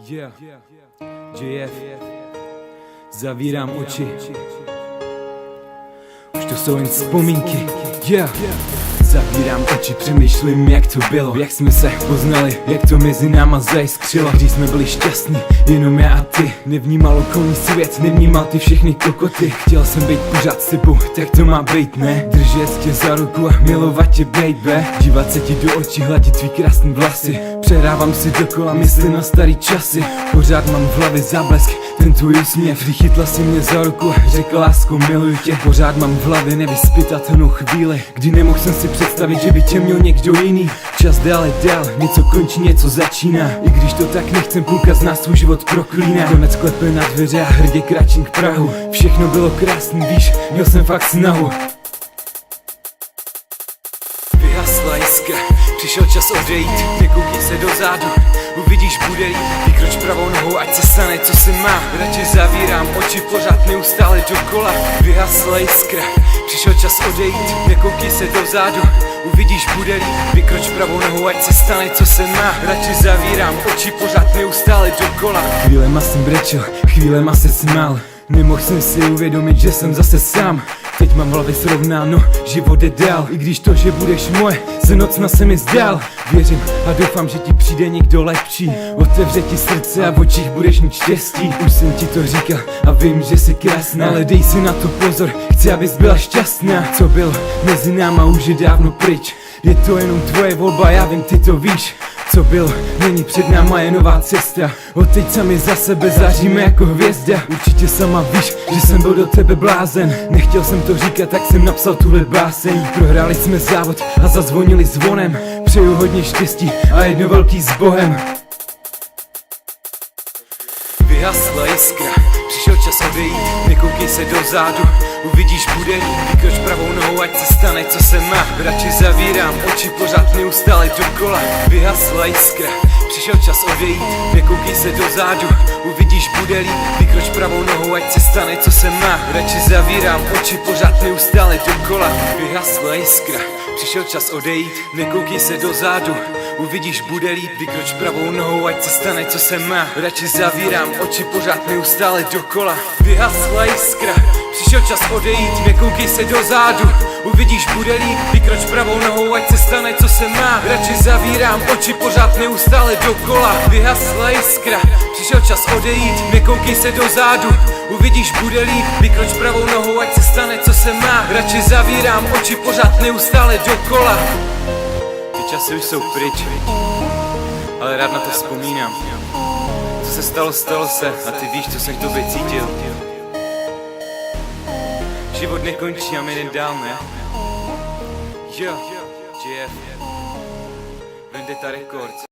Yeah, JF, zavírám oči, už to jsou jen vzpomínky. Yeah, zavírám oči, přemýšlím, jak to bylo, jak jsme se poznali, jak to mezi náma zajiskřilo. Když jsme byli šťastní, jenom já a ty, nevnímal okolní svět, nevnímal ty všechny kokoty. Chtěl jsem být pořád s tebou, tak to má být, ne? Držet tě za ruku a milovat tě, baby, dívat se ti do očí, hladit tvý krásný vlasy. Přehrávám si dokola mysli na starý časy, pořád mám v hlavě záblesk, ten tvůj úsměv. Kdy chytla si mě za ruku a řekla, lásko, miluju tě. Pořád mám v hlavě nevyspytatelnou chvíli, kdy nemohl jsem si představit, že by tě měl někdo jiný. Čas dál je dál, něco končí, něco začíná. I když to tak nechcem, půlka z nás svůj život proklíná. Konec klepe na dveře a hrdě kráčím k prahu. Všechno bylo krásný, víš, měl jsem fakt snahu. Vyhasla jiskra, přišel čas odejít, nekoukej se dozadu, uvidíš, bude líp. Vykroč pravou nohou, ať se stane, co se má. Radši zavírám oči, pořád neustále dokola. Vyhasla jiskra, přišel čas odejít, nekoukej se dozadu, uvidíš, bude líp. Vykroč pravou nohou, ať se stane, co se má. Radši zavírám oči, pořád neustále dokola. Chvílema jsem brečel, chvílema se smál, nemohl jsem si uvědomit, že jsem zase sám. Teď mám v hlavě srovnáno, život jde dál. I když to, že budeš moje, se nocna se mi zdál. Věřím a doufám, že ti přijde někdo lepší. Otevře ti srdce a v očích budeš mít štěstí. Už jsem ti to říkal a vím, že jsi krásná, ale dej si na to pozor, chci, abys byla šťastná. Co bylo mezi náma, už je dávno pryč. Je to jenom tvoje volba, já vím, ty to víš. Co bylo, není před náma, je nová cesta. Od teď sami za sebe záříme jako hvězda. Určitě sama víš, že jsem byl do tebe blázen. Nechtěl jsem to říkat, tak jsem napsal tuhle báseň. Prohráli jsme závod a zazvonili zvonem. Přeju hodně štěstí a jedno velký s Bohem. Vyhasla jiskra, přišel čas odejít, nekoukej se dozadu, uvidíš, bude líp. Vykroč pravou nohou, ať se stane, co se má. Radši zavírám oči, pořád neustále dokola. Vyhasla jiskra, přišel čas odejít, nekoukej se dozadu, uvidíš, bude líp. Vykroč pravou nohou, ať se stane, co se má. Radši zavírám oči, pořád neustále dokola. Vyhasla jiskra, přišel čas odejít, nekoukej se dozadu, uvidíš, bude líp. Vykroč pravou nohou, ať se stane, co se má. Radši zavírám oči, pořád neustále dokola. Vyhasla jiskra, přišel čas odejít, nekoukej se dozadu, uvidíš, bude líp. Vykroč pravou nohou, ať se stane, co se má. Radši zavírám oči, pořád neustále dokola. Vyhasla jiskra, přišel čas odejít, nekoukej se dozadu, uvidíš, bude líp. Vykroč pravou nohou, ať se stane, co se má. Radši zavírám oči, pořád neustále dokola. Ty časy už jsou pryč, ale rád na to vzpomínám. Co se stalo, stalo se a ty víš, co jsem k tobě cítil. Život nekončí a my jdem dál, ne? Jo, JF, Vendetta Records.